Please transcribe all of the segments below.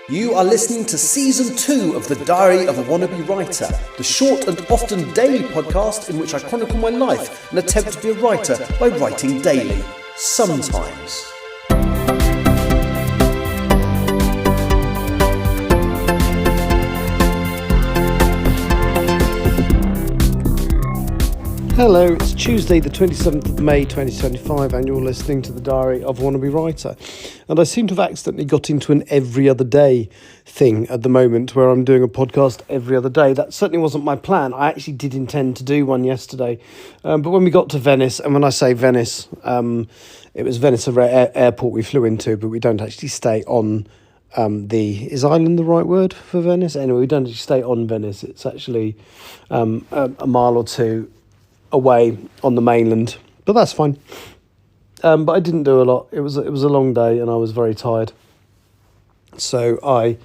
You are listening to Season 2 of The Diary of a Wannabe Writer, the short and often daily podcast in which I chronicle my life and attempt to be a writer by writing daily. Sometimes. Hello, it's Tuesday the 27th of May 2025 and you're listening to The Diary of a Wannabe Writer. And I seem to have accidentally got into an every other day thing at the moment where I'm doing a podcast every other day. That certainly wasn't my plan. I actually did intend to do one yesterday. But when we got to Venice, and when I say Venice, it was Venice airport we flew into, but we don't actually stay on is island the right word for Venice? Anyway, we don't actually stay on Venice. It's actually a mile or two away on the mainland, but that's fine. But I didn't do a lot. It was a long day and I was very tired. So I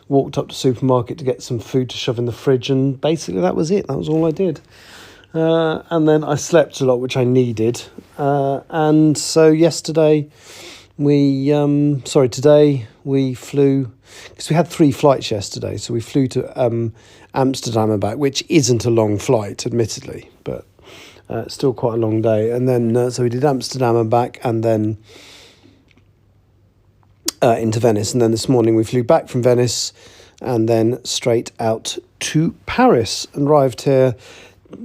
walked up to the supermarket to get some food to shove in the fridge, and basically that was it. That was all I did. And then I slept a lot, which I needed. And so today we flew, because we had 3 flights yesterday. So we flew to Amsterdam and back, which isn't a long flight, admittedly, but still quite a long day. And then, so we did Amsterdam and back, and then into Venice. And then this morning we flew back from Venice and then straight out to Paris and arrived here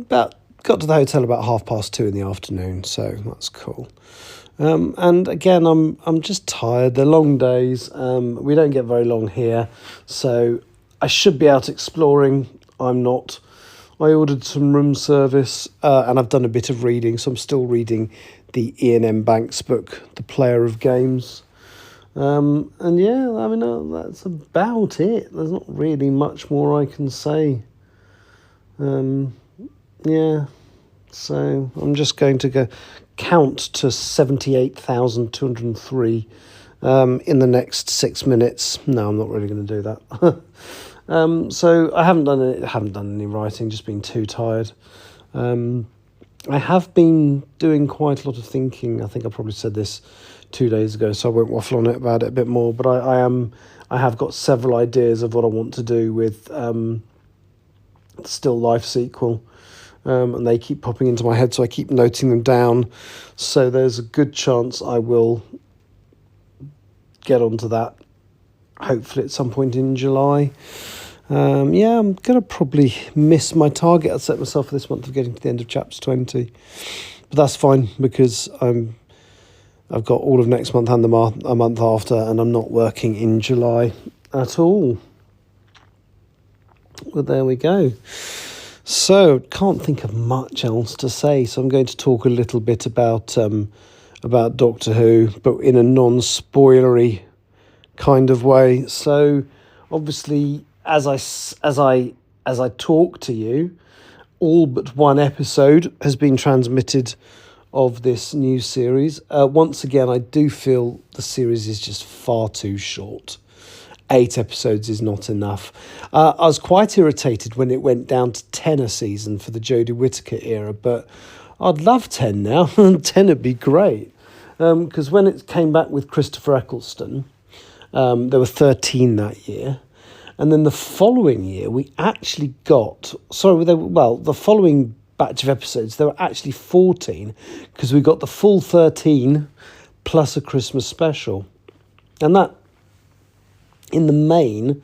got to the hotel about 2:30 in the afternoon. So that's cool. And again, I'm just tired. They're long days. We don't get very long here. So I should be out exploring. I'm not. I ordered some room service and I've done a bit of reading. So I'm still reading the Ian M. Banks book, The Player of Games. And yeah, I mean, that's about it. There's not really much more I can say. Yeah, so I'm just going to go count to 78,203 in the next 6 minutes. No, I'm not really going to do that. So I haven't done any writing, just been too tired. I have been doing quite a lot of thinking. I think I probably said this 2 days ago, so I won't waffle on it about it a bit more. But I have got several ideas of what I want to do with the Still Life sequel. And they keep popping into my head, so I keep noting them down. So there's a good chance I will get onto that, hopefully at some point in July. I'm going to probably miss my target I set myself for this month of getting to the end of chapter 20. But that's fine, because I've got all of next month and a month after, and I'm not working in July at all. Well, there we go. So, can't think of much else to say, so I'm going to talk a little bit about Doctor Who, but in a non-spoilery kind of way. So, obviously, as I talk to you, all but one episode has been transmitted of this new series. Once again, I do feel the series is just far too short. 8 episodes is not enough. I was quite irritated when it went down to 10 a season for the Jodie Whittaker era, but I'd love 10 now. 10 would be great. Because when it came back with Christopher Eccleston, there were 13 that year. And then the following year, we actually got... the following batch of episodes, there were actually 14, because we got the full 13 plus a Christmas special. And that, in the main,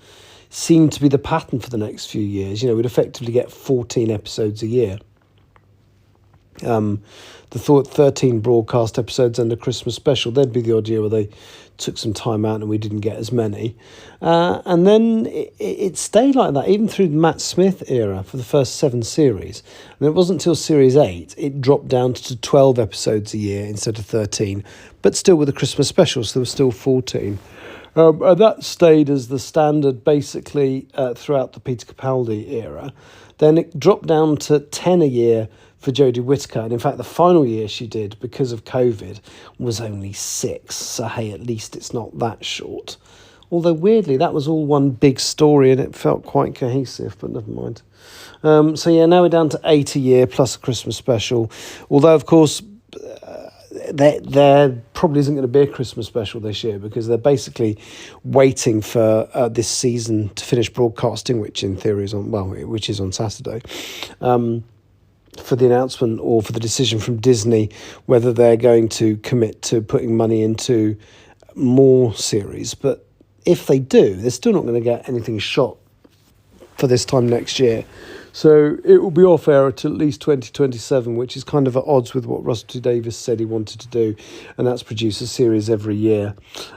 seemed to be the pattern for the next few years. We'd effectively get 14 episodes a year. The 13 broadcast episodes and a Christmas special. There'd be the odd year where they took some time out and we didn't get as many. And then it stayed like that, even through the Matt Smith era for the first 7 series. And it wasn't until series 8 it dropped down to 12 episodes a year instead of 13, but still with a Christmas special, so there was still 14. And that stayed as the standard basically throughout the Peter Capaldi era. Then it dropped down to 10 a year for Jodie Whittaker. And in fact, the final year she did, because of COVID, was only 6. So, hey, at least it's not that short. Although, weirdly, that was all one big story and it felt quite cohesive, but never mind. Now we're down to 8 a year plus a Christmas special. Although, of course, there probably isn't going to be a Christmas special this year because they're basically waiting for this season to finish broadcasting, which in theory is which is on Saturday, for the announcement or for the decision from Disney whether they're going to commit to putting money into more series. But if they do, they're still not going to get anything shot for this time next year. So it will be off air to at least 2027, which is kind of at odds with what Russell T Davies said he wanted to do, and that's produce a series every year.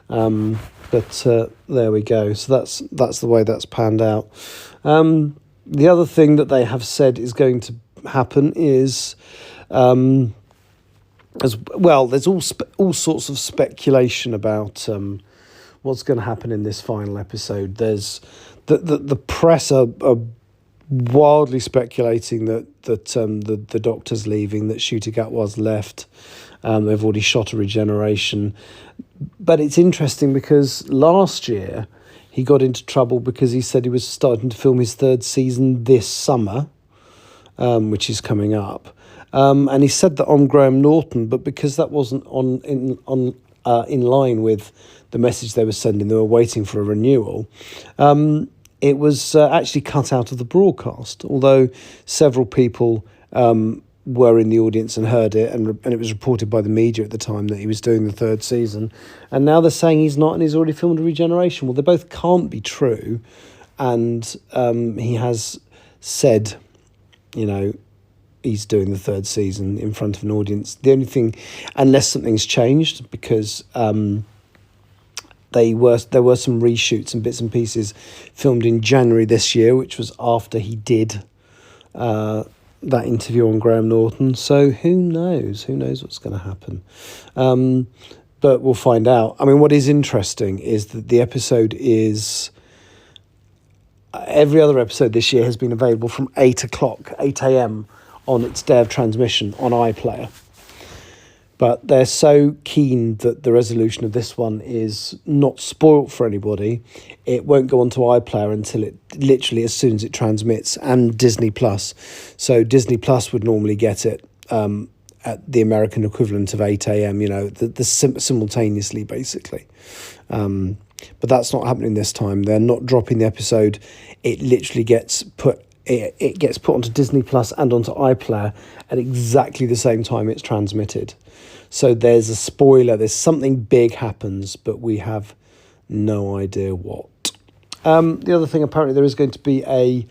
But there we go. So that's the way that's panned out. The other thing that they have said is going to happen is, as well, there's all sorts of speculation about what's going to happen in this final episode. There's the press are wildly speculating that the Doctor's leaving, that Ncuti Gatwa's left. They've already shot a regeneration. But it's interesting because last year he got into trouble because he said he was starting to film his third season this summer, which is coming up. And he said that on Graham Norton, but because that wasn't in line with the message they were sending, they were waiting for a renewal. It was actually cut out of the broadcast, although several people were in the audience and heard it, and it was reported by the media at the time that he was doing the third season. And now they're saying he's not, and he's already filmed a regeneration. Well, they both can't be true. And he has said, he's doing the third season in front of an audience. The only thing, unless something's changed, because there were some reshoots and bits and pieces filmed in January this year, which was after he did that interview on Graham Norton. So who knows? Who knows what's going to happen? But we'll find out. I mean, what is interesting is that the episode is... every other episode this year has been available from 8 a.m. on its day of transmission on iPlayer. But they're so keen that the resolution of this one is not spoilt for anybody. It won't go onto iPlayer until it literally as soon as it transmits, and Disney Plus. So Disney Plus would normally get it at the American equivalent of 8 a.m. Simultaneously, basically. But that's not happening this time. They're not dropping the episode. It literally gets put. It gets put onto Disney Plus and onto iPlayer at exactly the same time it's transmitted. So there's a spoiler. There's something big happens, but we have no idea what. The other thing, apparently, there is going to be a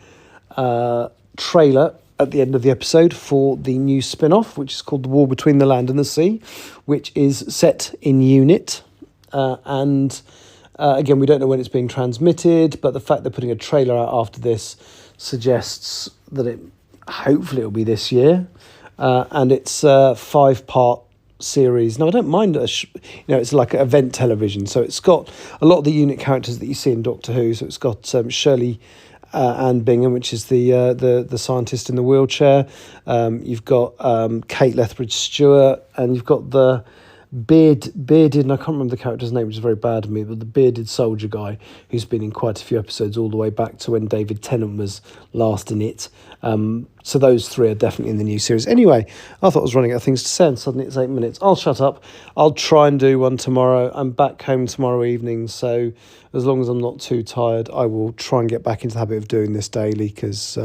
trailer at the end of the episode for the new spin-off, which is called The War Between the Land and the Sea, which is set in UNIT. Again, we don't know when it's being transmitted, but the fact they're putting a trailer out after this suggests that hopefully it'll be this year. And it's a 5-part series. Now, I don't mind, it's like event television. So it's got a lot of the UNIT characters that you see in Doctor Who. So it's got Shirley Ann Bingham, which is the scientist in the wheelchair. You've got Kate Lethbridge-Stewart, and you've got the bearded, and I can't remember the character's name, which is very bad of me, but the bearded soldier guy who's been in quite a few episodes all the way back to when David Tennant was last in it. So those three are definitely in the new series. Anyway, I thought I was running out of things to say, and suddenly it's 8 minutes. I'll shut up. I'll try and do one tomorrow. I'm back home tomorrow evening, so as long as I'm not too tired, I will try and get back into the habit of doing this daily, because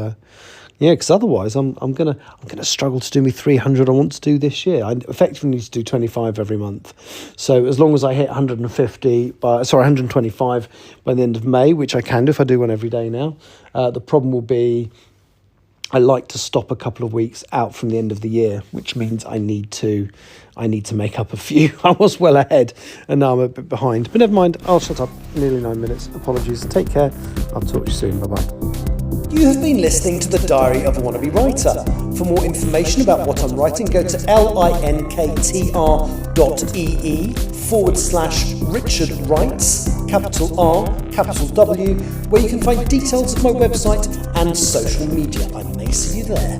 otherwise I'm gonna struggle to do me 300 I want to do this year. I effectively need to do 25 every month. So as long as I hit 125 by the end of May, which I can do if I do one every day now. The problem will be I like to stop a couple of weeks out from the end of the year, which means I need to make up a few. I was well ahead and now I'm a bit behind. But never mind, I'll shut up. Nearly 9 minutes. Apologies. Take care. I'll talk to you soon. Bye-bye. You have been listening to the Diary of a Wannabe Writer. For more information about what I'm writing, go to linktr.ee/Richard Writes, capital R, capital W, where you can find details of my website and social media. I may see you there.